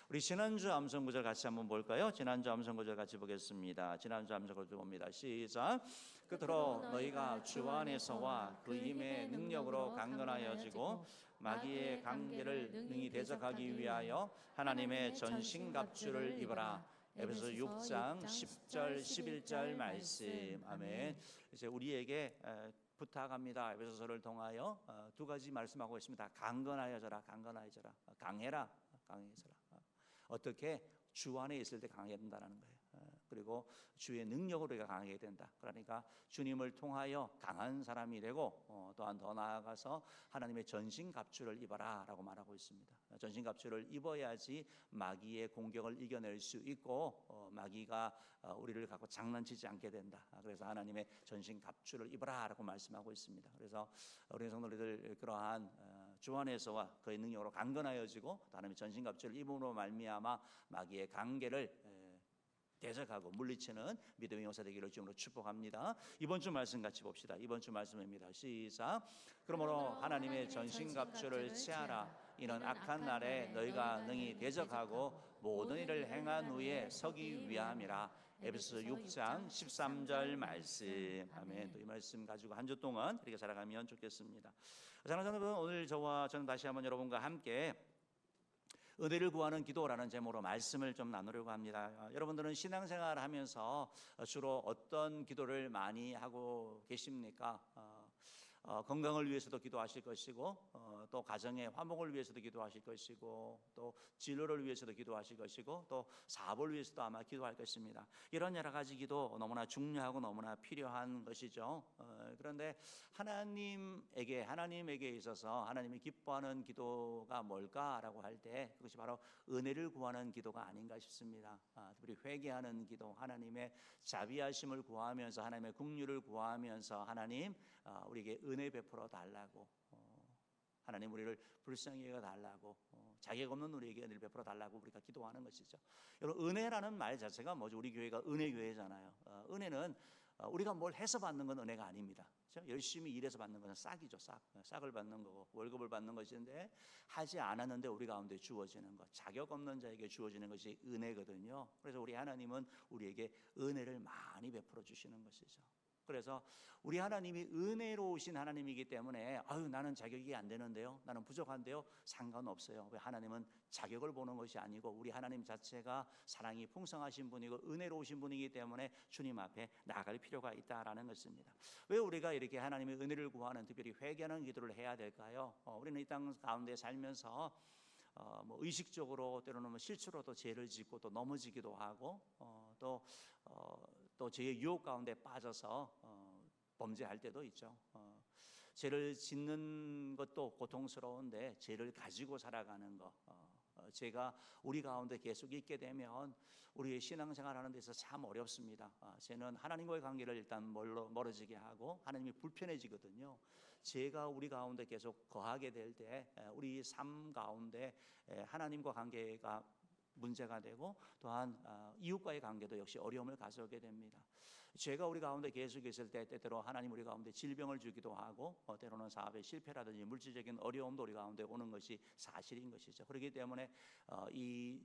우리 지난주 암송 구절 같이 한번 볼까요? 지난주 암송 구절 같이 보겠습니다. 지난주 암송 구절 봅니다. 시작. 끝으로 너희가 주 안에서와 그 힘의 능력으로 강건하여지고 마귀의 관계를 능히 대적하기 위하여 하나님의 전신갑주를 입어라. 에베소 6장 10절 11절 말씀. 아멘. 이제 우리에게 부탁합니다. 에베소서를 통하여 두 가지 말씀하고 있습니다. 강건하여져라, 강건하여져라, 강해라, 강해져라. 어떻게? 주 안에 있을 때 강해야 된다는 거예요. 그리고 주의 능력으로 우리가 강하게 된다. 그러니까 주님을 통하여 강한 사람이 되고 또한 더 나아가서 하나님의 전신갑주를 입어라 라고 말하고 있습니다. 전신갑주를 입어야지 마귀의 공격을 이겨낼 수 있고 마귀가 우리를 갖고 장난치지 않게 된다. 그래서 하나님의 전신갑주를 입어라 라고 말씀하고 있습니다. 그래서 우리 성도님들 그러한 주 안에서와 그의 능력으로 강건하여지고 또 하나님의 전신갑주를 입음으로 말미암아 마귀의 관계를 대적하고 물리치는 믿음의 용사 되기를 주님으로 축복합니다. 이번 주 말씀 같이 봅시다. 이번 주 말씀입니다. 시작. 그러므로 하나님의 전신갑주를 취하라. 이는 악한 날에 너희가 능히 대적하고 모든 일을 행한 후에 서기 위함이라. 에베소 6장 13절 말씀. 아멘. 또 이 말씀 가지고 한 주 동안 이렇게 살아가면 좋겠습니다. 사랑하는 여러분, 오늘 저는 다시 한번 여러분과 함께 은혜를 구하는 기도라는 제목으로 말씀을 좀 나누려고 합니다. 여러분들은 신앙생활을 하면서 주로 어떤 기도를 많이 하고 계십니까? 건강을 위해서도 기도하실 것이고 또 가정의 화목을 위해서도 기도하실 것이고 또 진로를 위해서도 기도하실 것이고 또 사업을 위해서도 아마 기도할 것입니다. 이런 여러 가지 기도 너무나 중요하고 너무나 필요한 것이죠. 그런데 하나님에게 있어서 하나님이 기뻐하는 기도가 뭘까라고 할 때 그것이 바로 은혜를 구하는 기도가 아닌가 싶습니다. 특별히 회개하는 기도, 하나님의 자비하심을 구하면서 하나님의 긍휼을 구하면서 하나님 우리에게 은혜 베풀어 달라고, 하나님 우리를 불쌍히 여겨 달라고, 자격 없는 우리에게 은혜를 베풀어 달라고 우리가 기도하는 것이죠. 여러분, 은혜라는 말 자체가 뭐죠? 우리 교회가 은혜 교회잖아요. 은혜는 우리가 뭘 해서 받는 건 은혜가 아닙니다. 그렇죠? 열심히 일해서 받는 것은 싹이죠. 싹을 받는 거고 월급을 받는 것인데 하지 않았는데 우리 가운데 주어지는 것, 자격 없는 자에게 주어지는 것이 은혜거든요. 그래서 우리 하나님은 우리에게 은혜를 많이 베풀어 주시는 것이죠. 그래서 우리 하나님이 은혜로우신 하나님이기 때문에 나는 자격이 안 되는데요, 나는 부족한데요, 상관없어요. 왜? 하나님은 자격을 보는 것이 아니고 우리 하나님 자체가 사랑이 풍성하신 분이고 은혜로우신 분이기 때문에 주님 앞에 나아갈 필요가 있다라는 것입니다. 왜 우리가 이렇게 하나님의 은혜를 구하는, 특별히 회개하는 기도를 해야 될까요? 우리는 이 땅 가운데 살면서 의식적으로 때로는 실수로도 죄를 짓고 또 넘어지기도 하고 또 죄의 유혹 가운데 빠져서 범죄할 때도 있죠. 죄를 짓는 것도 고통스러운데 죄를 가지고 살아가는 것, 죄가 우리 가운데 계속 있게 되면 우리의 신앙생활 하는 데서 참 어렵습니다. 죄는 하나님과의 관계를 일단 멀어지게 하고 하나님이 불편해지거든요. 죄가 우리 가운데 계속 거하게 될 때 우리 삶 가운데 하나님과 관계가 문제가 되고 또한 이웃과의 관계도 역시 어려움을 가져오게 됩니다. 죄가 우리 가운데 계속 있을 때 때때로 하나님 우리 가운데 질병을 주기도 하고 때로는 사업의 실패라든지 물질적인 어려움도 우리 가운데 오는 것이 사실인 것이죠. 그렇기 때문에 이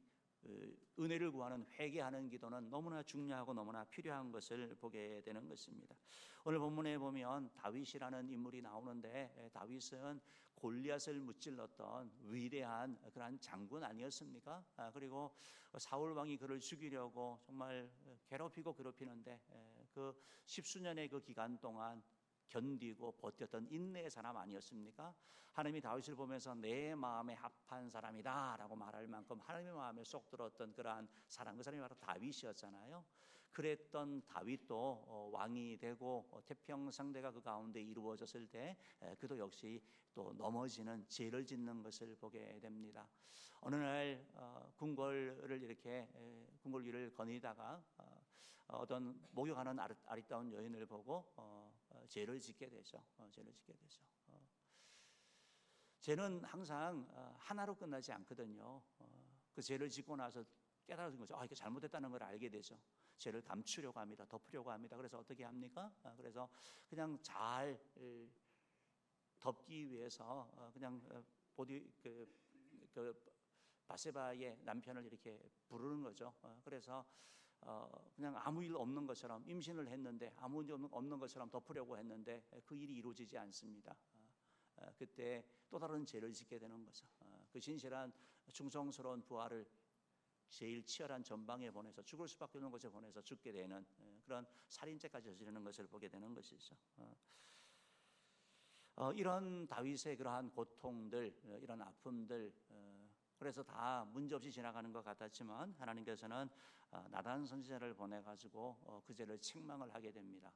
은혜를 구하는 회개하는 기도는 너무나 중요하고 너무나 필요한 것을 보게 되는 것입니다. 오늘 본문에 보면 다윗이라는 인물이 나오는데 다윗은 골리앗을 무찔렀던 위대한 그러한 장군 아니었습니까? 그리고 사울 왕이 그를 죽이려고 정말 괴롭히는데 그 십수년의 그 기간 동안 견디고 버텼던 인내의 사람 아니었습니까? 하나님이 다윗을 보면서 내 마음에 합한 사람이다 라고 말할 만큼 하나님의 마음에 쏙 들었던 그러한 사람, 그 사람이 바로 다윗이었잖아요. 그랬던 다윗도 왕이 되고 태평성대가 그 가운데 이루어졌을 때 그도 역시 또 넘어지는 죄를 짓는 것을 보게 됩니다. 어느 날 궁궐을 이렇게 궁궐 위를 거니다가 어떤 목욕하는 아리따운 여인을 보고 죄를 짓게 되죠. 죄는 항상 하나로 끝나지 않거든요. 그 죄를 짓고 나서 깨달은 거죠. 이게 잘못했다는 걸 알게 되죠. 죄를 감추려고 합니다. 덮으려고 합니다. 그래서 어떻게 합니까? 그래서 그냥 잘 덮기 위해서 그냥 바세바의 남편을 이렇게 부르는 거죠. 그래서 그냥 아무 일 없는 것처럼 임신을 했는데 아무 일 없는 것처럼 덮으려고 했는데 그 일이 이루어지지 않습니다. 그때 또 다른 죄를 짓게 되는 거죠. 그 신실한 충성스러운 부하를 제일 치열한 전방에 보내서 죽을 수밖에 없는 곳에 보내서 죽게 되는 그런 살인죄까지 저지르는 것을 보게 되는 것이죠. 이런 다윗의 그러한 고통들, 이런 아픔들, 그래서 다 문제없이 지나가는 것 같았지만 하나님께서는 나단 선지자를 보내가지고 그 죄를 책망을 하게 됩니다.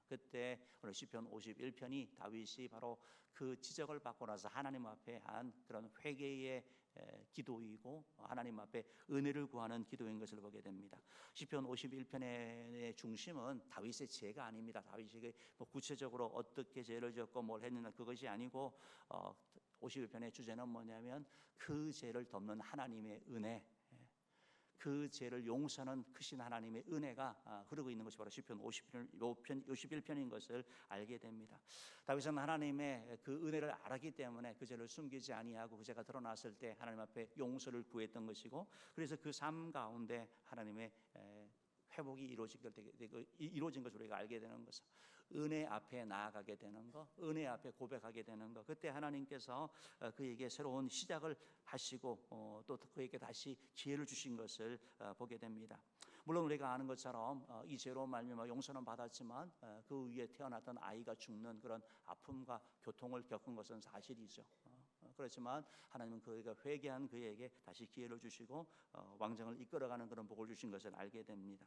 그때 오늘 시편 51편이 다윗이 바로 그 지적을 받고 나서 하나님 앞에 한 그런 회개의 기도이고 하나님 앞에 은혜를 구하는 기도인 것을 보게 됩니다. 시편 51편의 중심은 다윗의 죄가 아닙니다. 다윗이 뭐 구체적으로 어떻게 죄를 지었고 뭘 했느냐 그것이 아니고 51편의 주제는 뭐냐면 그 죄를 덮는 하나님의 은혜, 그 죄를 용서하는 크신 하나님의 은혜가 흐르고 있는 것이 바로 시편 51편인 것을 알게 됩니다. 다윗은 하나님의 그 은혜를 알았기 때문에 그 죄를 숨기지 아니하고 그 죄가 드러났을 때 하나님 앞에 용서를 구했던 것이고, 그래서 그 삶 가운데 하나님의 회복이 이루어진 것을 우리가 알게 되는 것은 은혜 앞에 나아가게 되는 것, 은혜 앞에 고백하게 되는 것. 그때 하나님께서 그에게 새로운 시작을 하시고 또 그에게 다시 기회를 주신 것을 보게 됩니다. 물론 우리가 아는 것처럼 이 죄로 말미암아 용서는 받았지만 그 위에 태어났던 아이가 죽는 그런 아픔과 고통을 겪은 것은 사실이죠. 그렇지만 하나님은 그가 회개한 그에게 다시 기회를 주시고 왕정을 이끌어가는 그런 복을 주신 것을 알게 됩니다.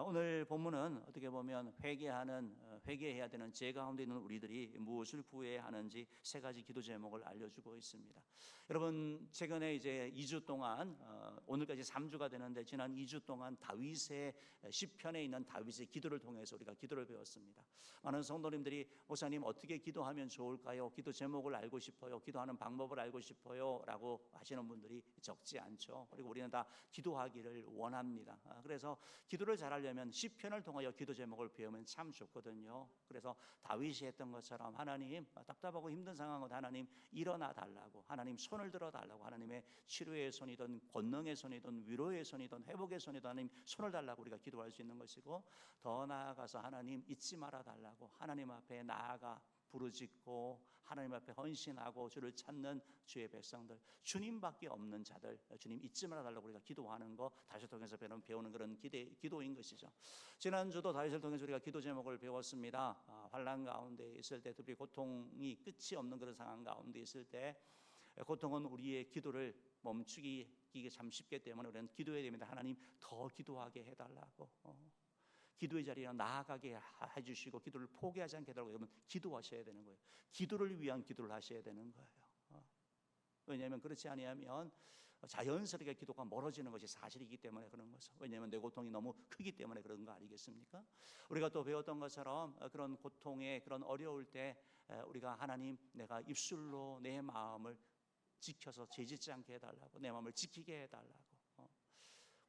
오늘 본문은 어떻게 보면 회개해야 되는 죄 가운데 있는 우리들이 무엇을 구해야 하는지 세 가지 기도 제목을 알려주고 있습니다. 여러분, 최근에 이제 2주 동안 오늘까지 3주가 되는데 지난 2주 동안 다윗의 시편에 있는 다윗의 기도를 통해서 우리가 기도를 배웠습니다. 많은 성도님들이 목사님 어떻게 기도하면 좋을까요? 기도 제목을 알고 싶어요. 기도하는 방법을 알고 싶어요. 라고 하시는 분들이 적지 않죠. 그리고 우리는 다 기도하기를 원합니다. 그래서 기도를 잘하려면 시편을 통하여 기도 제목을 배우면 참 좋거든요. 그래서 다윗이 했던 것처럼 하나님, 답답하고 힘든 상황은 하나님 일어나 달라고, 하나님 손을 들어 달라고, 하나님의 치료의 손이든 권능의 손이든 위로의 손이든 회복의 손이든 하나님 손을 달라고 우리가 기도할 수 있는 것이고, 더 나아가서 하나님 잊지 말아 달라고 하나님 앞에 나아가 부르짖고 하나님 앞에 헌신하고 주를 찾는 주의 백성들, 주님밖에 없는 자들, 주님 잊지 말아 달라고 우리가 기도하는 거 다윗을 통해서 배우는 그런 기도인 것이죠. 지난주도 다윗을 통해서 우리가 기도 제목을 배웠습니다. 환난 가운데 있을 때, 특히 고통이 끝이 없는 그런 상황 가운데 있을 때, 고통은 우리의 기도를 멈추기 참 쉽기 때문에 우리는 기도해야 됩니다. 하나님 더 기도하게 해달라고, 기도의 자리에 나아가게 해주시고 기도를 포기하지 않게 해달라고. 여러분, 기도하셔야 되는 거예요. 기도를 위한 기도를 하셔야 되는 거예요. 왜냐하면 그렇지 아니하면 자연스럽게 기도가 멀어지는 것이 사실이기 때문에 그런 거죠. 왜냐하면 내 고통이 너무 크기 때문에 그런 거 아니겠습니까? 우리가 또 배웠던 것처럼 그런 고통에, 그런 어려울 때 우리가 하나님, 내가 입술로 내 마음을 지켜서 죄짓지 않게 해달라고, 내 마음을 지키게 해달라고.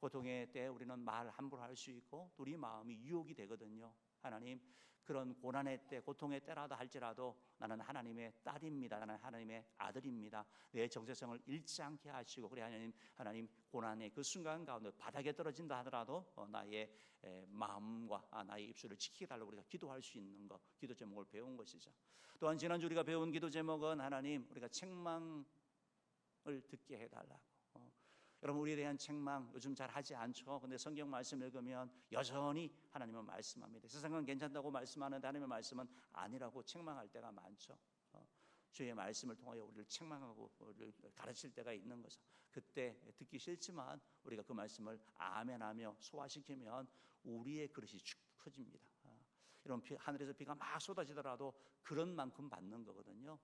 고통의 때 우리는 말 함부로 할 수 있고 우리 마음이 유혹이 되거든요. 하나님, 그런 고난의 때, 고통의 때라도 할지라도 나는 하나님의 딸입니다. 나는 하나님의 아들입니다. 내 정체성을 잃지 않게 하시고, 그래 하나님 고난의 그 순간 가운데 바닥에 떨어진다 하더라도 나의 마음과 나의 입술을 지키게 달라고 우리가 기도할 수 있는 것, 기도 제목을 배운 것이죠. 또한 지난주 우리가 배운 기도 제목은 하나님, 우리가 책망을 듣게 해달라고. 여러분, 우리에 대한 책망 요즘 잘 하지 않죠. 근데 성경 말씀 읽으면 여전히 하나님은 말씀합니다. 세상은 괜찮다고 말씀하는데 하나님의 말씀은 아니라고 책망할 때가 많죠. 주의 말씀을 통하여 우리를 책망하고 우리를 가르칠 때가 있는 거죠. 그때 듣기 싫지만 우리가 그 말씀을 아멘하며 소화시키면 우리의 그릇이 축 커집니다. 이런 하늘에서 비가 막 쏟아지더라도 그런 만큼 받는 거거든요.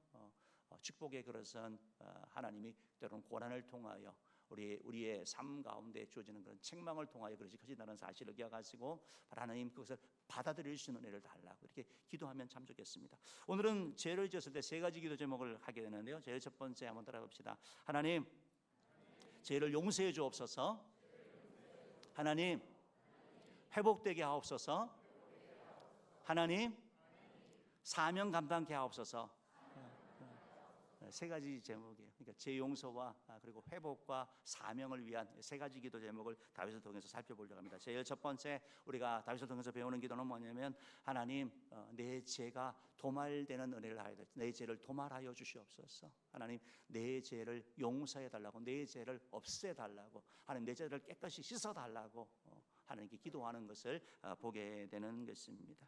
축복의 그릇은 하나님이 때로는 고난을 통하여 우리의 삶 가운데 주어지는 그런 책망을 통하여 그릇이 커진다는 사실을 기억하시고, 하나님 그것을 받아들일 수 있는 은혜를 달라고 이렇게 기도하면 참 좋겠습니다. 오늘은 죄를 지었을 때 세 가지 기도 제목을 하게 되는데요. 제일 첫 번째 한번 따라봅시다. 하나님, 죄를 용서해 주옵소서. 하나님, 회복되게 하옵소서. 하나님, 사명 감당케 하옵소서. 세 가지 제목이에요. 그러니까 죄 용서와 그리고 회복과 사명을 위한 세 가지 기도 제목을 다윗을 통해서 살펴보려고 합니다. 제일 첫 번째 우리가 다윗을 통해서 배우는 기도는 뭐냐면 하나님 내 죄가 도말되는 은혜를 하여 내 죄를 도말하여 주시옵소서. 하나님 내 죄를 용서해 달라고, 내 죄를 없애 달라고, 하나님 내 죄를 깨끗이 씻어 달라고 하나님께 기도하는 것을 보게 되는 것입니다.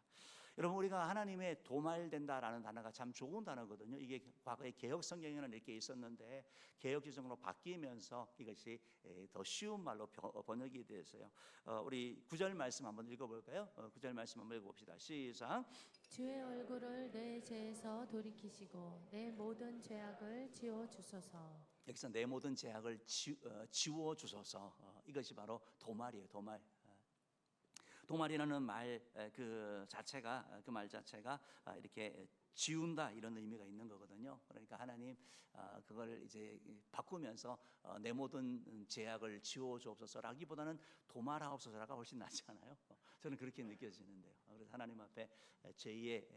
여러분 우리가 하나님의 도말된다라는 단어가 참 좋은 단어거든요. 이게 과거에 개혁 성경에는 이렇게 있었는데 개혁 지성으로 바뀌면서 이것이 더 쉬운 말로 번역이 됐어요. 우리 9절 말씀 한번 읽어볼까요? 9절 말씀 한번 읽어봅시다. 시작. 주의 얼굴을 내 죄에서 돌이키시고 내 모든 죄악을 지워 주소서. 여기서 내 모든 죄악을 지워 주소서. 이것이 바로 도말이에요. 도말. 도말이라는 말 그 자체가 그 말 자체가 이렇게 지운다 이런 의미가 있는 거거든요. 그러니까 하나님 그걸 이제 바꾸면서 내 모든 죄악을 지워 주옵소서라기보다는 도말하옵소서라가 훨씬 낫지 않아요? 저는 그렇게 느껴지는데요. 그래서 하나님 앞에 죄의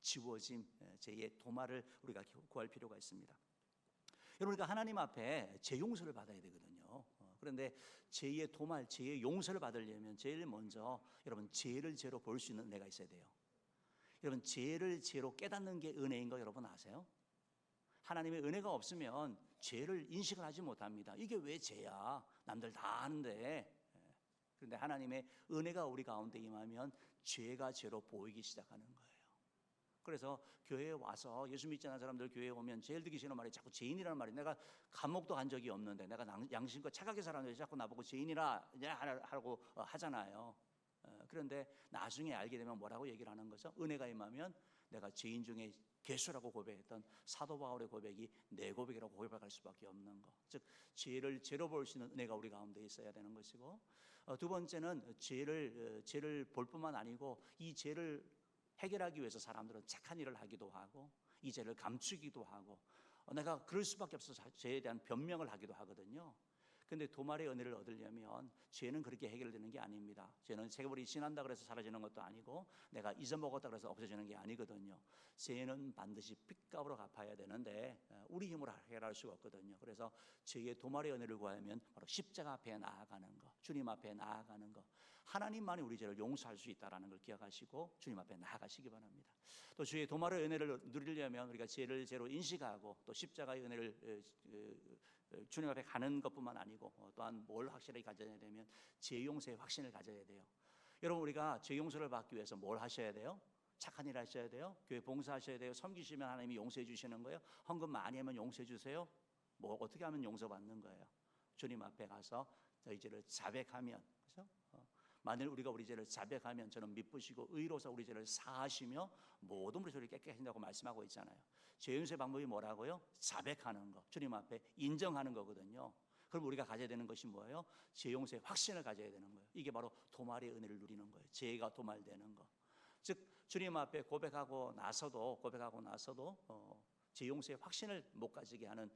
지워짐, 죄의 도말을 우리가 구할 필요가 있습니다. 여러분 우리가 하나님 앞에 죄 용서를 받아야 되거든요. 그런데 죄의 도말, 죄의 용서를 받으려면 제일 먼저 여러분 죄를 죄로 볼 수 있는 은혜가 있어야 돼요. 여러분 죄를 죄로 깨닫는 게 은혜인 거 여러분 아세요? 하나님의 은혜가 없으면 죄를 인식을 하지 못합니다. 이게 왜 죄야? 남들 다 아는데. 그런데 하나님의 은혜가 우리 가운데 임하면 죄가 죄로 보이기 시작하는 거예요. 그래서 교회에 와서 예수 믿지 않는 사람들 교회에 오면 제일 듣기 싫은 말이 자꾸 죄인이라는 말이, 내가 감옥도 간 적이 없는데 내가 양심껏 착하게 살았는데 자꾸 나보고 죄인이라 하라고 하잖아요. 그런데 나중에 알게 되면 뭐라고 얘기를 하는 거죠? 은혜가 임하면 내가 죄인 중에 괴수라고 고백했던 사도 바울의 고백이 내 고백이라고 고백할 수밖에 없는 거. 즉 죄를 죄로 볼 수 있는 은혜가 우리 가운데 있어야 되는 것이고, 두 번째는 죄를 볼 뿐만 아니고 이 죄를 해결하기 위해서 사람들은 착한 일을 하기도 하고 이 죄를 감추기도 하고 내가 그럴 수밖에 없어서 죄에 대한 변명을 하기도 하거든요. 그런데 도말의 은혜를 얻으려면 죄는 그렇게 해결되는 게 아닙니다. 죄는 세월이 지난다 그래서 사라지는 것도 아니고 내가 잊어먹었다 그래서 없어지는 게 아니거든요. 죄는 반드시 핏값으로 갚아야 되는데 우리 힘으로 해결할 수가 없거든요. 그래서 죄의 도말의 은혜를 구하려면 바로 십자가 앞에 나아가는 것, 주님 앞에 나아가는 것, 하나님만이 우리 죄를 용서할 수 있다는 걸 기억하시고 주님 앞에 나아가시기 바랍니다. 또 주의 도말의 은혜를 누리려면 우리가 죄를 죄로 인식하고 또 십자가의 은혜를 주님 앞에 가는 것뿐만 아니고 또한 뭘 확실하게 가져야 되면 죄 용서의 확신을 가져야 돼요. 여러분 우리가 죄 용서를 받기 위해서 뭘 하셔야 돼요? 착한 일 하셔야 돼요. 교회 봉사하셔야 돼요. 섬기시면 하나님이 용서해 주시는 거예요. 헌금 많이 하면 용서해 주세요. 뭐 어떻게 하면 용서받는 거예요? 주님 앞에 가서 저희 죄를 자백하면, 그렇죠? 만일 우리가 우리 죄를 자백하면 저는 미쁘시고 의로서 우리 죄를 사하시며 모든 우리 죄를 깨끗게 하신다고 말씀하고 있잖아요. 죄 용서의 방법이 뭐라고요? 자백하는 거, 주님 앞에 인정하는 거거든요. 그럼 우리가 가져야 되는 것이 뭐예요? 죄 용서의 확신을 가져야 되는 거예요. 이게 바로 도말의 은혜를 누리는 거예요. 죄가 도말되는 거. 즉 주님 앞에 고백하고 나서도 죄 용서의 확신을 못 가지게 하는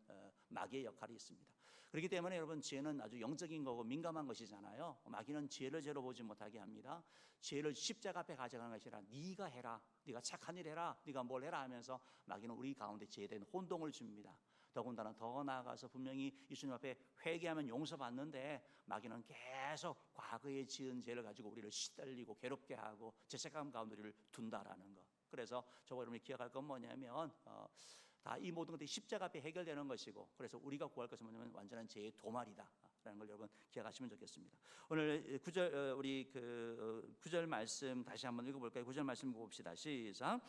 마귀의 역할이 있습니다. 그렇기 때문에 여러분 죄는 아주 영적인 거고 민감한 것이잖아요. 마귀는 죄를 죄로 보지 못하게 합니다. 죄를 십자가 앞에 가져가는 것이 아니라 네가 해라, 네가 착한 일 해라, 네가 뭘 해라 하면서 마귀는 우리 가운데 죄에 대한 혼동을 줍니다. 더군다나 더 나아가서 분명히 예수님 앞에 회개하면 용서받는데 마귀는 계속 과거에 지은 죄를 가지고 우리를 시달리고 괴롭게 하고 죄책감 가운데 우리를 둔다라는 거. 그래서 저와 여러분이 기억할 건 뭐냐면 다 이 모든 것들이 십자가 앞에 해결되는 것이고, 그래서 우리가 구할 것은 뭐냐면 완전한 죄의 도말이다라는 걸 여러분 기억하시면 좋겠습니다. 오늘 9절 우리 9절 말씀 다시 한번 읽어볼까요? 9절 말씀 봅시다. 시작.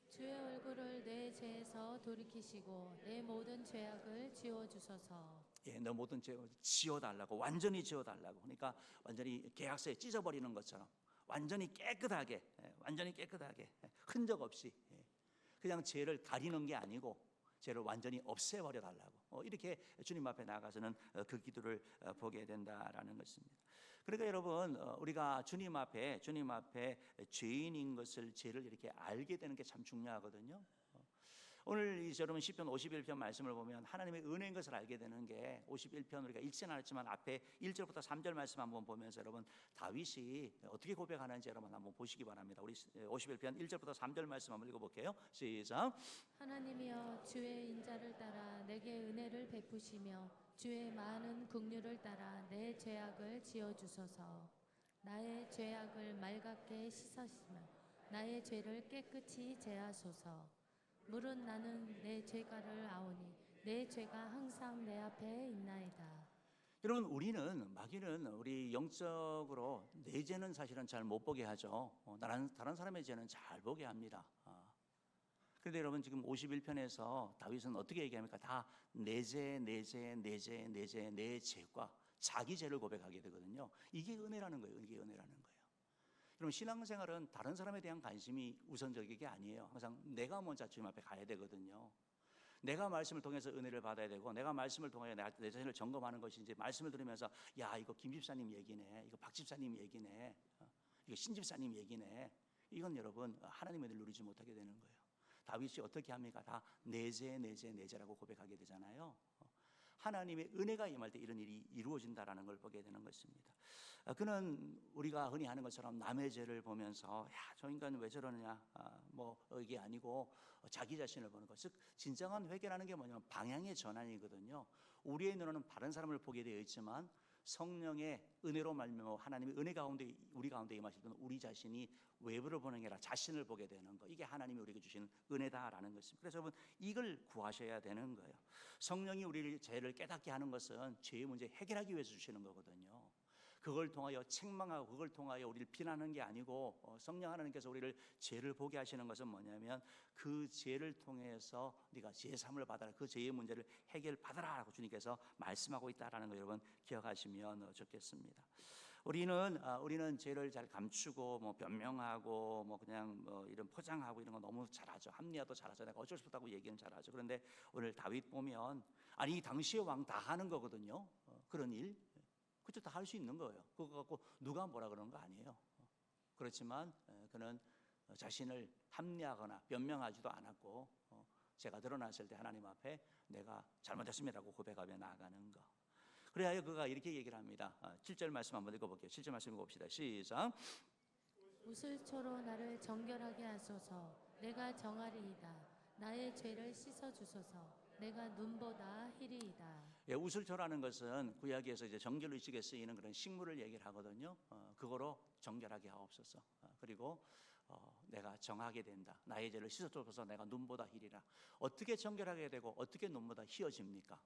주의 얼굴을 내 죄에서 돌이키시고 내 모든 죄악을 지워 주소서. 예, 너 모든 죄를 지워달라고, 완전히 지워달라고. 그러니까 완전히 계약서에 찢어버리는 것처럼 완전히 깨끗하게 흔적 없이, 그냥 죄를 가리는 게 아니고 죄를 완전히 없애버려 달라고, 이렇게 주님 앞에 나가서는 그 기도를 보게 된다라는 것입니다. 그러니까 여러분 우리가 주님 앞에 죄인인 것을, 죄를 이렇게 알게 되는 게 참 중요하거든요. 오늘 여러분 시편 51편 말씀을 보면 하나님의 은혜인 것을 알게 되는 게, 51편 우리가 읽지는 않았지만 앞에 1절부터 3절 말씀 한번 보면서 여러분 다윗이 어떻게 고백하는지 여러분 한번 보시기 바랍니다. 우리 51편 1절부터 3절 말씀 한번 읽어볼게요. 시작. 하나님이여 주의 인자를 따라 내게 은혜를 베푸시며 주의 많은 긍휼을 따라 내 죄악을 지어 주소서. 나의 죄악을 맑게 씻으시며 나의 죄를 깨끗이 제하소서. 물은 나는 내 죄가를 아오니 내 죄가 항상 내 앞에 있나이다. 여러분, 우리는 마귀는 우리 영적으로 내 죄는 사실은 잘 못 보게 하죠. 다른 사람의 죄는 잘 보게 합니다. 그런데 여러분, 지금 51편에서 다윗은 어떻게 얘기합니까? 다 내 죄, 내 죄, 내 죄, 내 죄, 내 죄과 자기 죄를 고백하게 되거든요. 이게 은혜라는 거예요. 이게 은혜라는 거예요. 여러분, 신앙생활은 다른 사람에 대한 관심이 우선적인 게 아니에요. 항상 내가 먼저 주님 앞에 가야 되거든요. 내가 말씀을 통해서 은혜를 받아야 되고, 내가 말씀을 통해 내 자신을 점검하는 것이 이제 말씀을 들으면서 야, 이거 김 집사님 얘기네, 이거 박 집사님 얘기네, 이거 신 집사님 얘기네. 이건 여러분 하나님의 은혜를 누리지 못하게 되는 거예요. 다윗이 어떻게 합니까? 다 내 죄, 내 죄, 내 죄라고 고백하게 되잖아요. 하나님의 은혜가 임할 때 이런 일이 이루어진다라는 걸 보게 되는 것입니다. 그는 우리가 흔히 하는 것처럼 남의 죄를 보면서 야, 저 인간 왜 저러느냐, 뭐 이게 아니고 자기 자신을 보는 것. 즉 진정한 회개라는 게 뭐냐면 방향의 전환이거든요. 우리의 눈으로는 다른 사람을 보게 되어 있지만 성령의 은혜로 말미암아 하나님의 은혜 가운데 우리 가운데 임하실 때는 우리 자신이 외부를 보는 게 아니라 자신을 보게 되는 거. 이게 하나님이 우리에게 주시는 은혜다라는 것입니다. 그래서 여러분, 이걸 구하셔야 되는 거예요. 성령이 우리를 죄를 깨닫게 하는 것은 죄의 문제 해결하기 위해서 주시는 거거든요. 그걸 통하여 책망하고 그걸 통하여 우리를 비난하는 게 아니고, 성령 하나님께서 우리를 죄를 보게 하시는 것은 뭐냐면 그 죄를 통해서 네가 죄사함을 받아라, 그 죄의 문제를 해결받아라라고 주님께서 말씀하고 있다라는 거 여러분 기억하시면 좋겠습니다. 우리는 죄를 잘 감추고 뭐 변명하고 뭐 그냥 뭐 이런 포장하고 이런 거 너무 잘하죠. 합리화도 잘하죠. 내가 어쩔 수 없다고 얘기는 잘하죠. 그런데 오늘 다윗 보면 아니 당시의 왕 다 하는 거거든요. 그런 일 그쵸, 다 할 수 있는 거예요. 그거 갖고 누가 뭐라 그러는 거 아니에요. 그렇지만 그는 자신을 합리화하거나 변명하지도 않았고, 제가 드러났을 때 하나님 앞에 내가 잘못했습니다라고 고백하며 나아가는 거. 그래야 그가 이렇게 얘기를 합니다. 7절 말씀 한번 읽어볼게요. 7절 말씀 읽어봅시다. 시작. 우슬초로 나를 정결하게 하소서. 내가 정하리이다. 나의 죄를 씻어 주소서. 내가 눈보다 희리이다. 예, 우슬초라는 것은 구약에서 이제 정결 의식에 쓰이는 그런 식물을 얘기를 하거든요. 그거로 정결하게 하옵소서. 그리고 내가 정하게 된다. 나의 죄를 씻어줘서 내가 눈보다 희리라. 어떻게 정결하게 되고 어떻게 눈보다 희어집니까?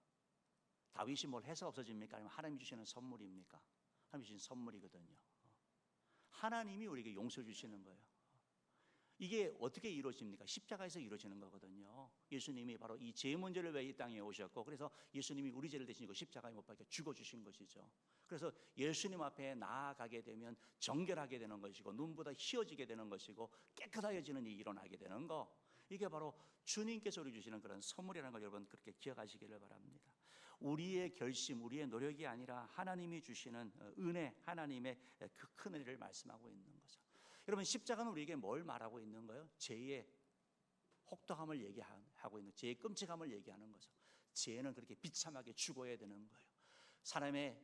다윗이 뭘 해서 없어집니까? 아니면 하나님이 주시는 선물입니까? 하나님이 주신 선물이거든요. 하나님이 우리에게 용서 주시는 거예요. 이게 어떻게 이루어집니까? 십자가에서 이루어지는 거거든요. 예수님이 바로 이 죄 문제를 위해 이 땅에 오셨고, 그래서 예수님이 우리 죄를 대신 십자가에 못 박혀 죽어주신 것이죠. 그래서 예수님 앞에 나아가게 되면 정결하게 되는 것이고, 눈보다 희어지게 되는 것이고, 깨끗하여지는 일이 일어나게 되는 거. 이게 바로 주님께서 우리 주시는 그런 선물이라는 걸 여러분 그렇게 기억하시기를 바랍니다. 우리의 결심, 우리의 노력이 아니라 하나님이 주시는 은혜, 하나님의 그 큰 은혜를 말씀하고 있는 거죠. 여러분, 십자가는 우리에게 뭘 말하고 있는 거예요? 죄의 혹독함을 얘기하고 있는, 죄의 끔찍함을 얘기하는 거죠. 죄는 그렇게 비참하게 죽어야 되는 거예요. 사람의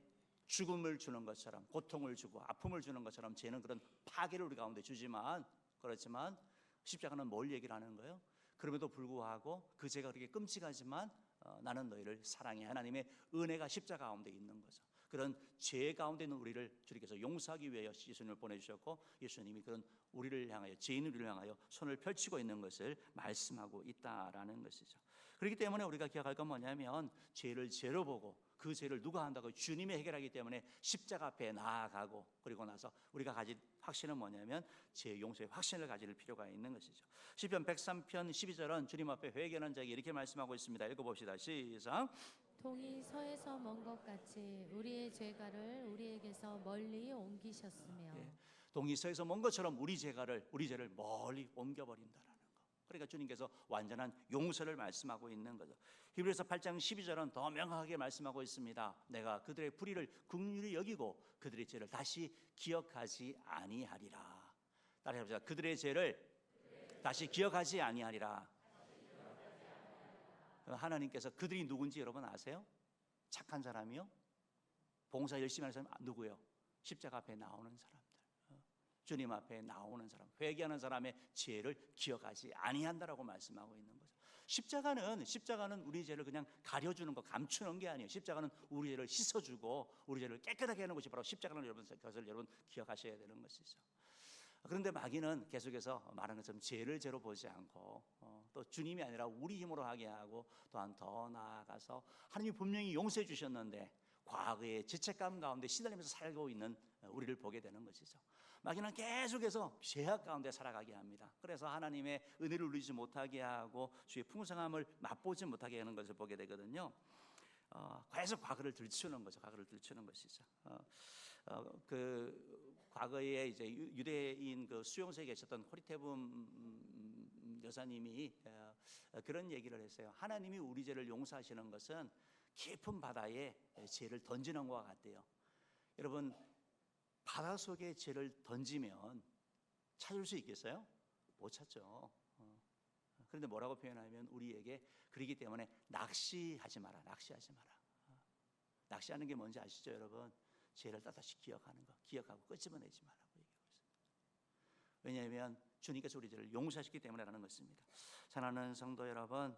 죽음을 주는 것처럼, 고통을 주고 아픔을 주는 것처럼 죄는 그런 파괴를 우리 가운데 주지만, 그렇지만 십자가는 뭘 얘기를 하는 거예요? 그럼에도 불구하고 그 죄가 그렇게 끔찍하지만 나는 너희를 사랑해. 하나님의 은혜가 십자가 가운데 있는 거죠. 그런 죄 가운데 있는 우리를 주님께서 용서하기 위하여 예수님을 보내주셨고, 예수님이 그런 우리를 향하여, 죄인 우리를 향하여 손을 펼치고 있는 것을 말씀하고 있다라는 것이죠. 그렇기 때문에 우리가 기억할 건 뭐냐면, 죄를 죄로 보고 그 죄를 누가 한다고? 주님이 해결하기 때문에 십자가 앞에 나아가고, 그리고 나서 우리가 가질 확신은 뭐냐면 죄 용서의 확신을 가질 필요가 있는 것이죠. 시편 103편 12절은 주님 앞에 회개하는 자에게 이렇게 말씀하고 있습니다. 읽어봅시다. 시작. 동이 서에서 먼 것 같이 우리의 죄가를 우리에게서 멀리 옮기셨으며. 예, 동이 서에서 먼 것처럼 우리 죄를 멀리 옮겨버린다라는 거. 그러니까 주님께서 완전한 용서를 말씀하고 있는 거죠. 히브리서 8장 12절은 더 명확하게 말씀하고 있습니다. 내가 그들의 불의를 긍휼히 여기고 그들의 죄를 다시 기억하지 아니하리라. 따라해보자. 그들의 죄를 다시 기억하지 아니하리라. 하나님께서 그들이 누군지 여러분 아세요? 착한 사람이요? 봉사 열심히 하는 사람 누구예요? 십자가 앞에 나오는 사람들, 주님 앞에 나오는 사람, 회개하는 사람의 죄를 기억하지 아니한다라고 말씀하고 있는 거죠. 십자가는 우리 죄를 그냥 가려주는 거, 감추는 게 아니에요. 십자가는 우리 죄를 씻어주고 우리 죄를 깨끗하게 하는 것이 바로 십자가는 여러분, 그것을 여러분 기억하셔야 되는 것이죠. 그런데 마귀는 계속해서 말한 것처럼 죄를 죄로 보지 않고 또 주님이 아니라 우리 힘으로 하게 하고, 또한 더 나아가서 하나님이 분명히 용서해 주셨는데 과거의 죄책감 가운데 시달리면서 살고 있는 우리를 보게 되는 것이죠. 마귀는 계속해서 죄악 가운데 살아가게 합니다. 그래서 하나님의 은혜를 누리지 못하게 하고 주의 풍성함을 맛보지 못하게 하는 것을 보게 되거든요. 계속 과거를 들추는 거죠. 과거를 들추는 것이죠. 그 과거에 이제 유대인 그 수용소에 계셨던 호리테붐 여사님이 그런 얘기를 했어요. 하나님이 우리 죄를 용서하시는 것은 깊은 바다에 죄를 던지는 것과 같대요. 여러분, 바다 속에 죄를 던지면 찾을 수 있겠어요? 못 찾죠. 그런데 뭐라고 표현하면 우리에게 그러기 때문에 낚시하지 마라. 낚시하는 게 뭔지 아시죠, 여러분? 죄를 따다시 기억하는 거, 기억하고 끄집어내지 말라고 얘기하고 있습니다. 왜냐하면 주님께서 우리 죄를 용서하셨기 때문에라는 것입니다. 사랑하는 성도 여러분,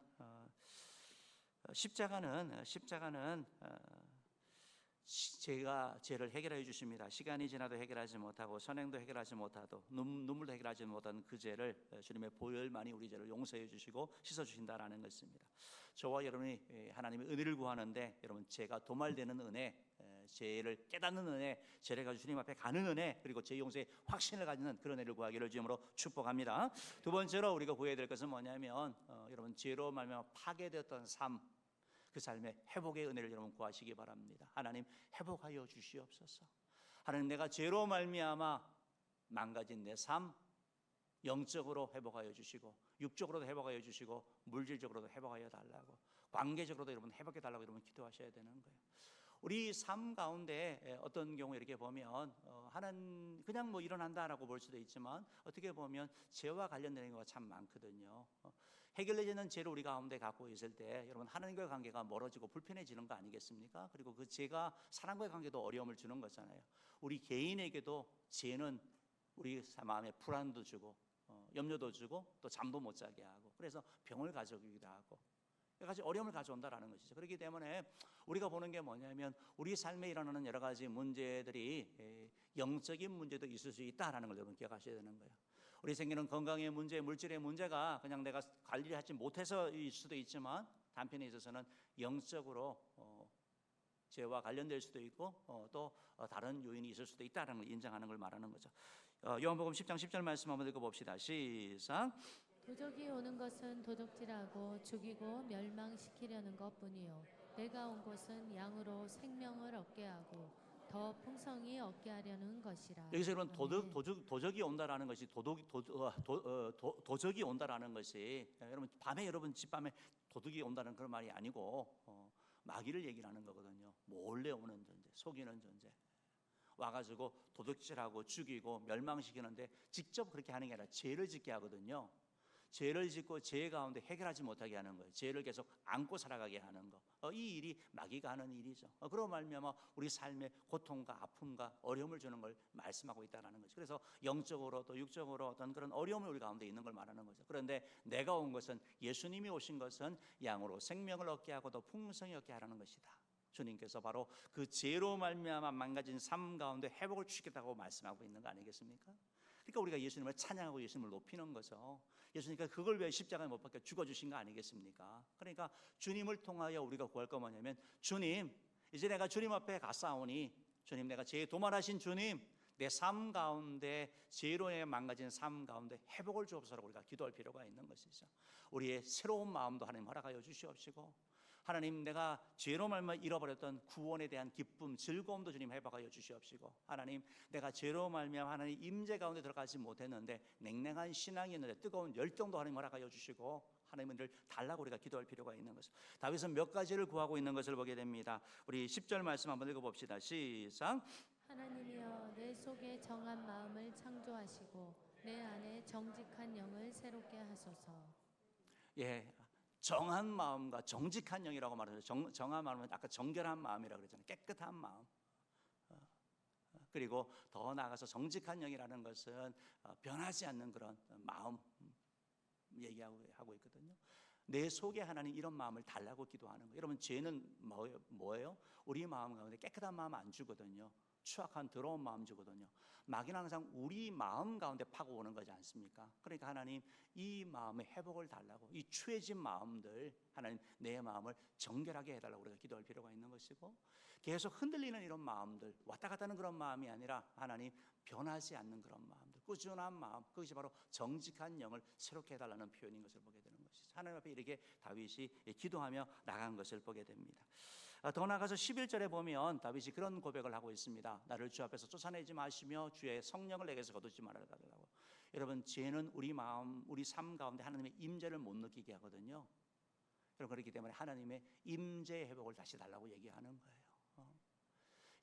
십자가는 죄를 해결해 주십니다. 시간이 지나도 해결하지 못하고 선행도 해결하지 못하도 눈물도 해결하지 못한 그 죄를 주님의 보혈만이 우리 죄를 용서해 주시고 씻어 주신다라는 것입니다. 저와 여러분이 하나님의 은혜를 구하는데, 여러분 죄가 도말되는 은혜, 죄를 깨닫는 은혜, 죄를 가지고 주님 앞에 가는 은혜, 그리고 죄 용서의 확신을 가지는 그런 은혜를 구하기를 주님으로 축복합니다. 두 번째로 우리가 구해야 될 것은 뭐냐면 여러분 죄로 말미암아 파괴되었던 삶, 그 삶의 회복의 은혜를 여러분 구하시기 바랍니다. 하나님 회복하여 주시옵소서. 하나님, 내가 죄로 말미암아 망가진 내 삶 영적으로 회복하여 주시고 육적으로도 회복하여 주시고 물질적으로도 회복하여 달라고, 관계적으로도 여러분 회복해 달라고 여러분 기도하셔야 되는 거예요. 우리 삶 가운데 어떤 경우 이렇게 보면 하나님 그냥 뭐 일어난다라고 볼 수도 있지만 어떻게 보면 죄와 관련되는 경우가 참 많거든요. 해결되지 않는 죄를 우리 가운데 갖고 있을 때 여러분 하나님과의 관계가 멀어지고 불편해지는 거 아니겠습니까? 그리고 그 죄가 사람과의 관계도 어려움을 주는 거잖아요. 우리 개인에게도 죄는 우리 마음에 불안도 주고 염려도 주고 또 잠도 못 자게 하고, 그래서 병을 가져오기도 하고 여러 가지 어려움을 가져온다라는 것이죠. 그렇기 때문에 우리가 보는 게 뭐냐면 우리 삶에 일어나는 여러 가지 문제들이 영적인 문제도 있을 수 있다라는 걸 여러분 기억하셔야 되는 거예요. 우리 생기는 건강의 문제, 물질의 문제가 그냥 내가 관리하지 못해서일 수도 있지만 단편에 있어서는 영적으로 죄와 관련될 수도 있고 또 다른 요인이 있을 수도 있다는 걸 인정하는 걸 말하는 거죠. 요한복음 10장 10절 말씀 한번 읽어봅시다. 시작. 도적이 오는 것은 도둑질하고 죽이고 멸망시키려는 것뿐이요, 내가 온 것은 양으로 생명을 얻게 하고 더 풍성히 얻게 하려는 것이라. 여기서 여러분 아멘. 도적이 온다라는 것이 도적이 온다라는 것이 여러분 밤에 여러분 집밤에 도둑이 온다는 그런 말이 아니고 마귀를 얘기를 하는 거거든요. 몰래 오는 존재, 속이는 존재, 와가지고 도둑질하고 죽이고 멸망시키는데 직접 그렇게 하는 게 아니라 죄를 짓게 하거든요. 죄를 짓고 죄 가운데 해결하지 못하게 하는 거예요. 죄를 계속 안고 살아가게 하는 거. 이 일이 마귀가 하는 일이죠. 그러고 말미암아 우리 삶에 고통과 아픔과 어려움을 주는 걸 말씀하고 있다는 거죠. 그래서 영적으로 또 육적으로 어떤 그런 어려움이 우리 가운데 있는 걸 말하는 거죠. 그런데 내가 온 것은, 예수님이 오신 것은 양으로 생명을 얻게 하고 더 풍성히 얻게 하라는 것이다. 주님께서 바로 그 죄로 말미암아 망가진 삶 가운데 회복을 주시겠다고 말씀하고 있는 거 아니겠습니까? 그러니까 우리가 예수님을 찬양하고 예수님을 높이는 거죠. 예수님께서 그걸 위해 십자가에 못 박혀 죽어주신 거 아니겠습니까? 그러니까 주님을 통하여 우리가 구할 거 뭐냐면, 주님, 이제 내가 주님 앞에 갔사오니, 주님, 내가 죄 도말하신 주님, 내 삶 가운데 죄로 망가진 삶 가운데 회복을 주옵소서라고 우리가 기도할 필요가 있는 것이죠. 우리의 새로운 마음도 하나님 허락하여 주시옵시고, 하나님, 내가 죄로 말미암아 잃어버렸던 구원에 대한 기쁨, 즐거움도 주님 회복하여 주시옵시고, 하나님, 내가 죄로 말미암아 하나님 임재 가운데 들어가지 못했는데 냉랭한 신앙이었는데 뜨거운 열정도 하나님 허락하여 주시고, 하나님을 달라고 우리가 기도할 필요가 있는 것을, 다윗은 몇 가지를 구하고 있는 것을 보게 됩니다. 우리 10절 말씀 한번 읽어봅시다. 시작. 하나님이여, 내 속에 정한 마음을 창조하시고 내 안에 정직한 영을 새롭게 하소서. 예, 정한 마음과 정직한 영이라고 말하죠. 정한 마음은 아까 정결한 마음이라고 그랬잖아요. 깨끗한 마음. 그리고 더 나아가서 정직한 영이라는 것은 변하지 않는 그런 마음 얘기하고 있거든요. 내 속에 하나님 이런 마음을 달라고 기도하는 거예요. 여러분, 죄는 뭐예요? 우리 마음 가운데 깨끗한 마음 안 주거든요. 추악한 더러운 마음 주거든요. 마귀는 항상 우리 마음 가운데 파고 오는 거지 않습니까? 그러니까 하나님 이 마음의 회복을 달라고, 이 추해진 마음들 하나님 내 마음을 정결하게 해달라고 우리가 기도할 필요가 있는 것이고, 계속 흔들리는 이런 마음들, 왔다 갔다 하는 그런 마음이 아니라 하나님 변하지 않는 그런 마음들, 꾸준한 마음, 그것이 바로 정직한 영을 새롭게 해달라는 표현인 것을 보게 되는 것이죠. 하나님 앞에 이렇게 다윗이 기도하며 나간 것을 보게 됩니다. 더 나아가서 11절에 보면 다윗이 그런 고백을 하고 있습니다. 나를 주 앞에서 쫓아내지 마시며 주의 성령을 내게서 거두지 말아 달라고. 여러분, 죄는 우리 마음, 우리 삶 가운데 하나님의 임재를 못 느끼게 하거든요. 여러분, 그렇기 때문에 하나님의 임재 회복을 다시 달라고 얘기하는 거예요.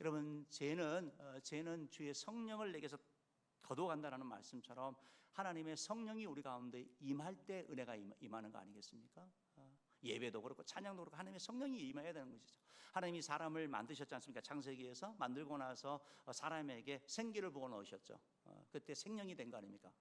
여러분, 죄는 주의 성령을 내게서 거둬간다라는 말씀처럼 하나님의 성령이 우리 가운데 임할 때 은혜가 임하는 거 아니겠습니까? 예배도 그렇고 찬양도 그렇고 하나님의 성령이 임해야 되는 것이죠. 하나님이 사람을 만드셨지 않습니까? 창세기에서 만들고 나서 사람에게 생기를 부어 넣으셨죠. 그때 생명이 된 거 아닙니까?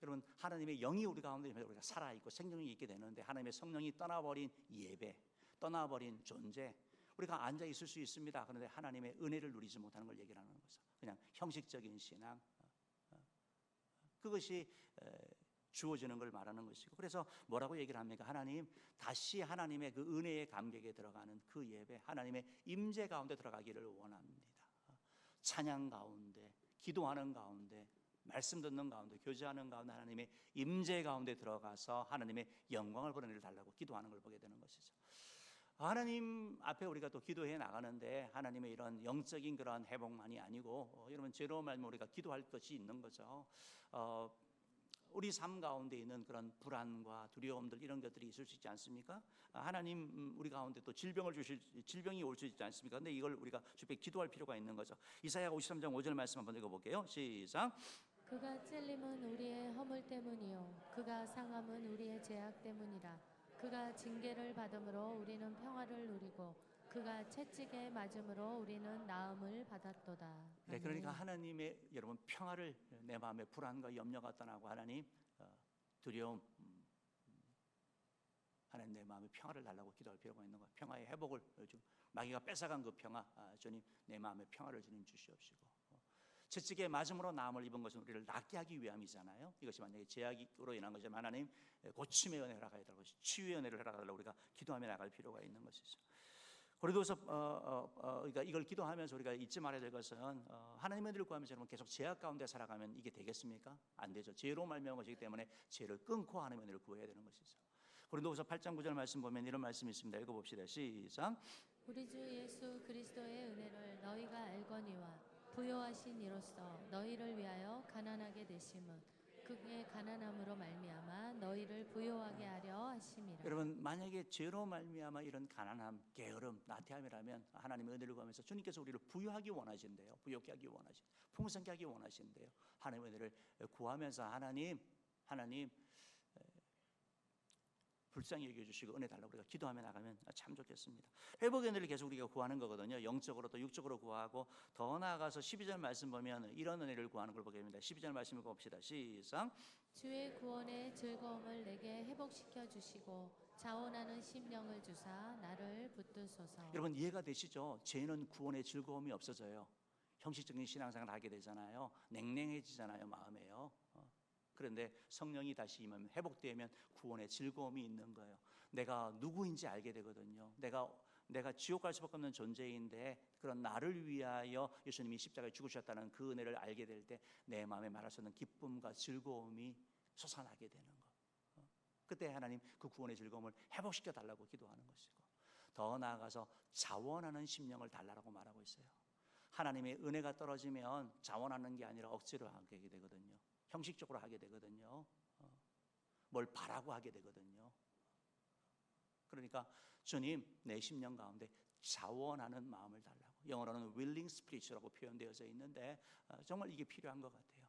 여러분, 하나님의 영이 우리 가운데 임해서 우리가 살아있고 생명이 있게 되는데, 하나님의 성령이 떠나버린 예배, 떠나버린 존재, 우리가 앉아 있을 수 있습니다. 그런데 하나님의 은혜를 누리지 못하는 걸 얘기하는 거죠. 그냥 형식적인 신앙, 그것이 주어지는 걸 말하는 것이고, 그래서 뭐라고 얘기를 합니까? 하나님, 다시 하나님의 그 은혜의 감격에 들어가는 그 예배, 하나님의 임재 가운데 들어가기를 원합니다. 찬양 가운데, 기도하는 가운데, 말씀 듣는 가운데, 교제하는 가운데 하나님의 임재 가운데 들어가서 하나님의 영광을 보내를 달라고 기도하는 걸 보게 되는 것이죠. 하나님 앞에 우리가 또 기도해 나가는데 하나님의 이런 영적인 그런 회복만이 아니고, 여러분, 죄로 말면 우리가 기도할 것이 있는 거죠. 우리 삶 가운데 있는 그런 불안과 두려움들, 이런 것들이 있을 수 있지 않습니까? 하나님 우리 가운데 또 질병이 올 수 있지 않습니까? 근데 이걸 우리가 주께 기도할 필요가 있는 거죠. 이사야 53장 5절 말씀 한번 읽어볼게요. 시작. 그가 찔림은 우리의 허물 때문이요 그가 상함은 우리의 죄악 때문이라. 그가 징계를 받음으로 우리는 평화를 누리고 그가 채찍에 맞음으로 우리는 나음을 받았도다. 네, 그러니까 하나님의 여러분 평화를, 내 마음의 불안과 염려가 떠나고 하나님 두려움, 하나님 내 마음의 평화를 달라고 기도할 필요가 있는 거예요. 평화의 회복을 좀, 마귀가 뺏어간 그 평화, 주님 내 마음의 평화를 주님 주시옵시고, 채찍에 맞음으로 나음을 입은 것은 우리를 낫게 하기 위함이잖아요. 이것이 만약에 죄악으로 인한 것이면 하나님 고침의 은혜를 허락해 달라고, 치유의 은혜를 허락해 달라고 우리가 기도하며 나갈 필요가 있는 것이죠. 고린도서 그러니까 이걸 기도하면서 우리가 잊지 말아야 될 것은, 하나님의 은혜를 구하면서 여러분 계속 죄악 가운데 살아가면 이게 되겠습니까? 안 되죠. 죄로 말미암은 것이기 때문에 죄를 끊고 하나님의 은혜를 구해야 되는 것이죠. 고린도서 8장 9절 말씀 보면 이런 말씀이 있습니다. 읽어봅시다. 시작. 우리 주 예수 그리스도의 은혜를 너희가 알거니와 부요하신 이로써 너희를 위하여 가난하게 되심은 그의 가난함으로 말미암아 너희를 부요하게 하려 하심이라. 여러분, 만약에 죄로 말미암아 이런 가난함, 게으름, 나태함이라면 하나님의 은혜를 구하면서 주님께서 우리를 부유하기 원하신대요. 부욕케 하기 원하신, 풍성케 하기 원하신대요. 하나님의 은혜를 구하면서 하나님 불쌍히 여겨주시고 은혜 달라고 우리가 기도하며 나가면 참 좋겠습니다. 회복의 은혜를 계속 우리가 구하는 거거든요. 영적으로 또 육적으로 구하고, 더 나아가서 12절 말씀 보면 이런 은혜를 구하는 걸 보게 됩니다. 12절 말씀 읽어봅시다. 시작. 주의 구원의 즐거움을 내게 회복시켜 주시고 자원하는 심령을 주사 나를 붙드소서. 여러분, 이해가 되시죠? 죄는 구원의 즐거움이 없어져요. 형식적인 신앙생활을 하게 되잖아요. 냉랭해지잖아요, 마음에요. 그런데 성령이 다시 임하면, 회복되면 구원의 즐거움이 있는 거예요. 내가 누구인지 알게 되거든요. 내가 지옥 갈 수밖에 없는 존재인데, 그런 나를 위하여 예수님이 십자가에 죽으셨다는 그 은혜를 알게 될 때 내 마음에 말할 수 없는 기쁨과 즐거움이 솟아나게 되는 거. 그때 하나님 그 구원의 즐거움을 회복시켜 달라고 기도하는 것이고, 더 나아가서 자원하는 심령을 달라고 말하고 있어요. 하나님의 은혜가 떨어지면 자원하는 게 아니라 억지로 하게 되거든요. 형식적으로 하게 되거든요. 뭘 바라고 하게 되거든요. 그러니까 주님, 내 심령 가운데 자원하는 마음을 달라고, 영어로는 willing spirit라고 표현되어져 있는데 정말 이게 필요한 것 같아요.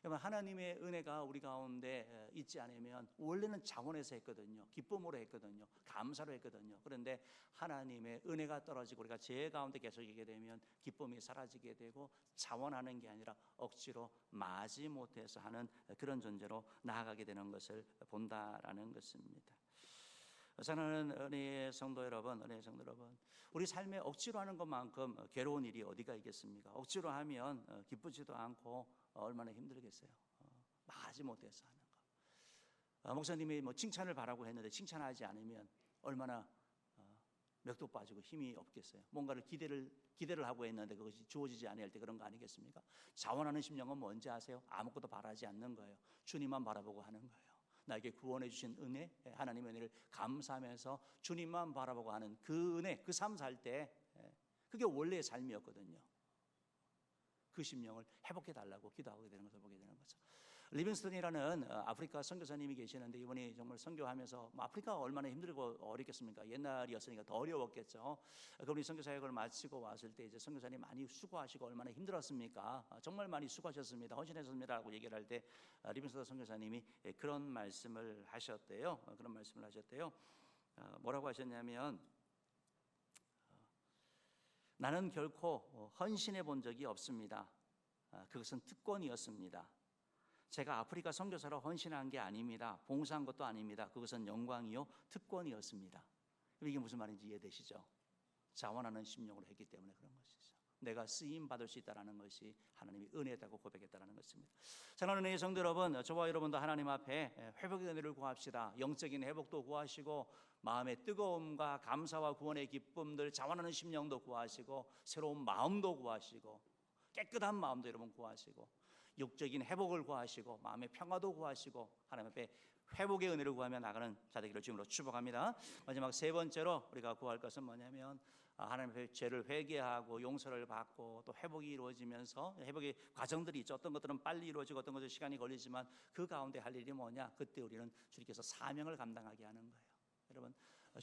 여러분, 하나님의 은혜가 우리 가운데 있지 않으면, 원래는 자원해서 했거든요. 기쁨으로 했거든요. 감사로 했거든요. 그런데 하나님의 은혜가 떨어지고 우리가 죄 가운데 계속 있게 되면 기쁨이 사라지게 되고, 자원하는 게 아니라 억지로 마지 못해서 하는 그런 존재로 나아가게 되는 것을 본다라는 것입니다. 사랑하는 은혜의 성도 여러분, 우리 삶에 억지로 하는 것만큼 괴로운 일이 어디가 있겠습니까? 억지로 하면 기쁘지도 않고 얼마나 힘들겠어요. 마지 못해서 하는 거. 목사님이 뭐 칭찬을 바라고 했는데 칭찬하지 않으면 얼마나 맥도 빠지고 힘이 없겠어요. 뭔가를 기대를 하고 했는데 그것이 주어지지 않을 때 그런 거 아니겠습니까? 자원하는 심령은 뭔지 아세요? 아무것도 바라지 않는 거예요. 주님만 바라보고 하는 거예요. 나에게 구원해 주신 은혜, 하나님의 은혜를 감사하면서 주님만 바라보고 하는 그 은혜, 그 삶 살 때 그게 원래의 삶이었거든요. 그 심령을 회복해 달라고 기도하게 되는 것을 보게 되는 거죠. 리빙스턴이라는 아프리카 선교사님이 계시는데 이분이 정말 선교하면서 아프리카가 얼마나 힘들고 어렵겠습니까? 옛날이었으니까 더 어려웠겠죠. 그분이 선교 사역을 마치고 왔을 때 이제 선교사님 많이 수고하시고 얼마나 힘들었습니까? 정말 많이 수고하셨습니다. 헌신했습니다라고 얘기를 할 때 리빙스턴 선교사님이 그런 말씀을 하셨대요. 뭐라고 하셨냐면 나는 결코 헌신해 본 적이 없습니다. 그것은 특권이었습니다. 제가 아프리카 선교사로 헌신한 게 아닙니다. 봉사한 것도 아닙니다. 그것은 영광이요 특권이었습니다. 이게 무슨 말인지 이해되시죠? 자원하는 심령으로 했기 때문에 그런 것이죠. 내가 쓰임 받을 수 있다는 것이 하나님의 은혜다고 고백했다는 것입니다. 사랑하는 은혜의 성도 여러분, 저와 여러분도 하나님 앞에 회복의 은혜를 구합시다. 영적인 회복도 구하시고 마음의 뜨거움과 감사와 구원의 기쁨들, 자원하는 심령도 구하시고 새로운 마음도 구하시고 깨끗한 마음도 여러분 구하시고 육적인 회복을 구하시고 마음의 평화도 구하시고 하나님 앞에 회복의 은혜를 구하며 나가는 자되기를 주님으로 축복합니다. 마지막 세 번째로 우리가 구할 것은 뭐냐면 하나님 앞에 죄를 회개하고 용서를 받고 또 회복이 이루어지면서 회복의 과정들이 있죠. 어떤 것들은 빨리 이루어지고 어떤 것은 시간이 걸리지만 그 가운데 할 일이 뭐냐? 그때 우리는 주님께서 사명을 감당하게 하는 거예요. 여러분,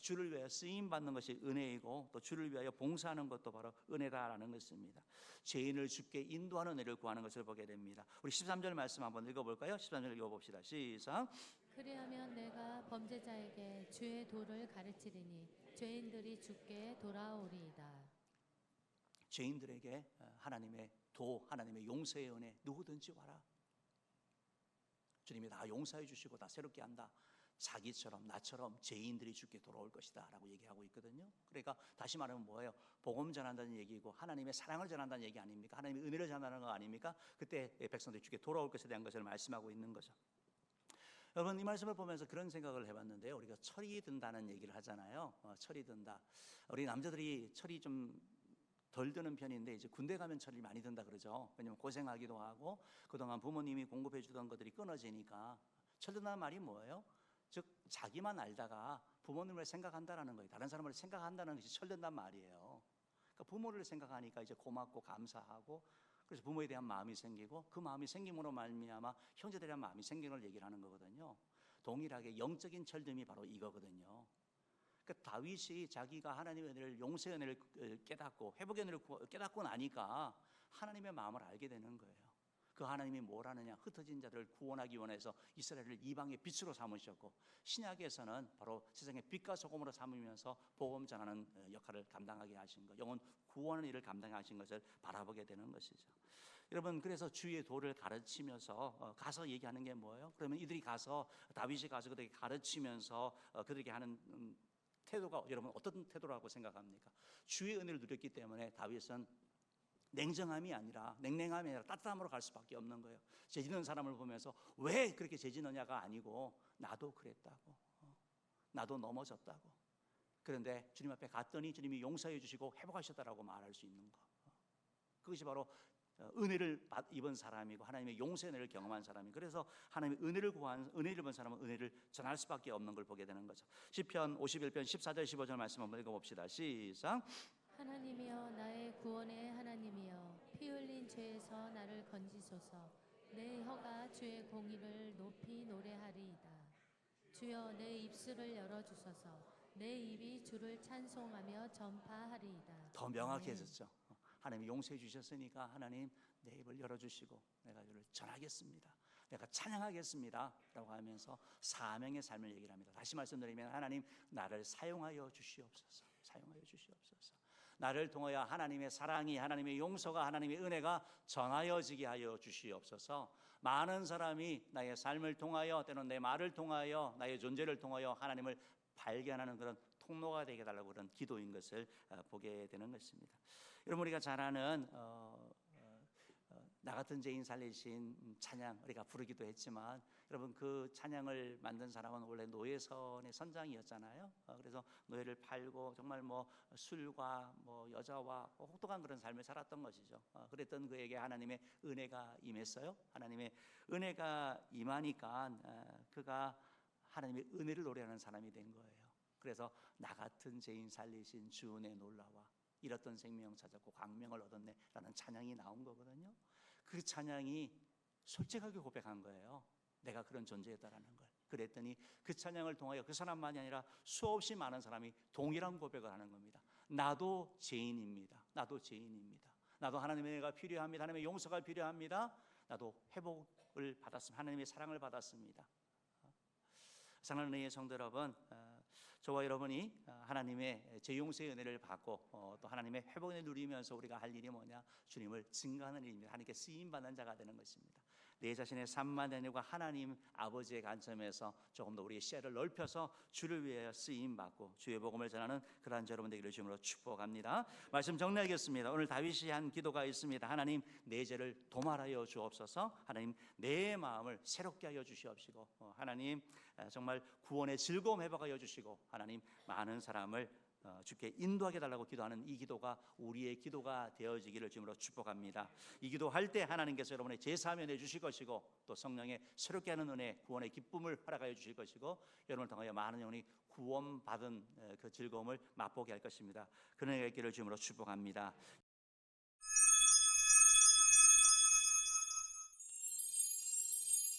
주를 위하여 쓰임 받는 것이 은혜이고 또 주를 위하여 봉사하는 것도 바로 은혜다라는 것입니다. 죄인을 주께 인도하는 은혜를 구하는 것을 보게 됩니다. 우리 13절 말씀 한번 읽어볼까요? 13절 읽어봅시다. 시작. 그리하면 내가 범죄자에게 주의 도를 가르치리니 죄인들이 주께 돌아오리이다. 죄인들에게 하나님의 도, 하나님의 용서의 은혜, 누구든지 와라. 주님이 다 용서해 주시고 다 새롭게 한다. 자기처럼 나처럼 죄인들이 주께 돌아올 것이다 라고 얘기하고 있거든요. 그러니까 다시 말하면 뭐예요? 복음 전한다는 얘기고 하나님의 사랑을 전한다는 얘기 아닙니까? 하나님의 은혜를 전하는 거 아닙니까? 그때 백성들이 주께 돌아올 것에 대한 것을 말씀하고 있는 거죠. 여러분, 이 말씀을 보면서 그런 생각을 해봤는데요. 우리가 철이 든다는 얘기를 하잖아요. 철이 든다. 우리 남자들이 철이 좀 덜 드는 편인데 이제 군대 가면 철이 많이 든다 그러죠. 왜냐면 고생하기도 하고 그동안 부모님이 공급해 주던 것들이 끊어지니까. 철 든다는 말이 뭐예요? 즉 자기만 알다가 부모님을 생각한다라는 거예요. 다른 사람을 생각한다는 것이 철든단 말이에요. 그러니까 부모를 생각하니까 이제 고맙고 감사하고 그래서 부모에 대한 마음이 생기고 그 마음이 생김으로 말미암아 형제들에 대한 마음이 생기는 걸 얘기를 하는 거거든요. 동일하게 영적인 철듦이 바로 이거거든요. 그러니까 다윗이 자기가 하나님의 은혜를 용서의 은혜를 깨닫고 회복의 은혜를 깨닫고 나니까 하나님의 마음을 알게 되는 거예요. 그 하나님이 뭘 하느냐? 흩어진 자들을 구원하기 원해서 이스라엘을 이방의 빛으로 삼으셨고 신약에서는 바로 세상의 빛과 소금으로 삼으면서 복음 전하는 역할을 감당하게 하신 것, 영혼 구원의 일을 감당하신 것을 바라보게 되는 것이죠. 여러분, 그래서 주의 도를 가르치면서 가서 얘기하는 게 뭐예요? 그러면 이들이 가서 다윗이 가서 그들에게 가르치면서 그들에게 하는 태도가 여러분 어떤 태도라고 생각합니까? 주의 은혜를 누렸기 때문에 다윗은 냉정함이 아니라 냉랭함이 아니라 따뜻함으로 갈 수밖에 없는 거예요. 죄 짓는 사람을 보면서 왜 그렇게 죄 짓느냐가 아니고 나도 그랬다고, 나도 넘어졌다고. 그런데 주님 앞에 갔더니 주님이 용서해 주시고 회복하셨다라고 말할 수 있는 거. 그것이 바로 은혜를 입은 사람이고 하나님의 용서의 은혜를 경험한 사람이. 그래서 하나님의 은혜를 구한 은혜를 입은 사람은 은혜를 전할 수밖에 없는 걸 보게 되는 거죠. 시편 51편 14절 15절 말씀 한번 읽어봅시다. 시작. 하나님이여 나의 구원의 하나님이여 피 흘린 죄에서 나를 건지소서. 내 혀가 주의 공의를 높이 노래하리이다. 주여 내 입술을 열어주소서. 내 입이 주를 찬송하며 전파하리이다. 더 명확히 해졌죠. 하나님이 용서해 주셨으니까 하나님 내 입을 열어주시고 내가 주를 전하겠습니다. 내가 찬양하겠습니다 라고 하면서 사명의 삶을 얘기를 합니다. 다시 말씀드리면 하나님 나를 사용하여 주시옵소서. 사용하여 주시옵소서. 나를 통하여 하나님의 사랑이, 하나님의 용서가, 하나님의 은혜가 전하여지게 하여 주시옵소서. 많은 사람이 나의 삶을 통하여, 때로는 내 말을 통하여, 나의 존재를 통하여 하나님을 발견하는 그런 통로가 되게 해달라고 그런 기도인 것을 보게 되는 것입니다. 여러분, 우리가 잘 아는 나 같은 죄인 살리신 찬양 우리가 부르기도 했지만, 여러분 그 찬양을 만든 사람은 원래 노예선의 선장이었잖아요. 그래서 노예를 팔고 정말 뭐 술과 뭐 여자와 혹독한 그런 삶을 살았던 것이죠. 그랬던 그에게 하나님의 은혜가 임했어요. 하나님의 은혜가 임하니까 그가 하나님의 은혜를 노래하는 사람이 된 거예요. 그래서 나 같은 죄인 살리신 주 은혜 놀라와 잃었던 생명 찾았고 광명을 얻었네라는 찬양이 나온 거거든요. 그 찬양이 솔직하게 고백한 거예요. 내가 그런 존재였다라는 걸. 그랬더니 그 찬양을 통하여 그 사람만이 아니라 수없이 많은 사람이 동일한 고백을 하는 겁니다. 나도 죄인입니다. 나도 죄인입니다. 나도 하나님의 은혜가 필요합니다. 하나님의 용서가 필요합니다. 나도 회복을 받았습니다. 하나님의 사랑을 받았습니다. 사랑하는 은혜의 성도 여러분, 저와 여러분이 하나님의 재용서의 은혜를 받고 또 하나님의 회복을 누리면서 우리가 할 일이 뭐냐? 주님을 증거하는 일입니다. 하나님께 쓰임받는 자가 되는 것입니다. 내 자신의 삶만 아니고 하나님 아버지의 관점에서 조금 더 우리의 시야를 넓혀서 주를 위하여 쓰임받고 주의 복음을 전하는 그러한 여러분 되기를 주님으로 축복합니다. 말씀 정리하겠습니다. 오늘 다윗이 한 기도가 있습니다. 하나님, 내 죄를 도말하여 주옵소서. 하나님, 내 마음을 새롭게 하여 주시옵시고, 하나님 정말 구원의 즐거움 회복하여 주시고, 하나님 많은 사람을 주께 인도하게 달라고 기도하는 이 기도가 우리의 기도가 되어지기를 주님으로 축복합니다. 이 기도할 때 하나님께서 여러분의 제사함을 내주실 것이고, 또 성령의 새롭게 하는 은혜, 구원의 기쁨을 허락하여 주실 것이고, 여러분을 통하여 많은 영혼이 구원받은 그 즐거움을 맛보게 할 것입니다. 그런 은혜가 있기를 주님으로 축복합니다.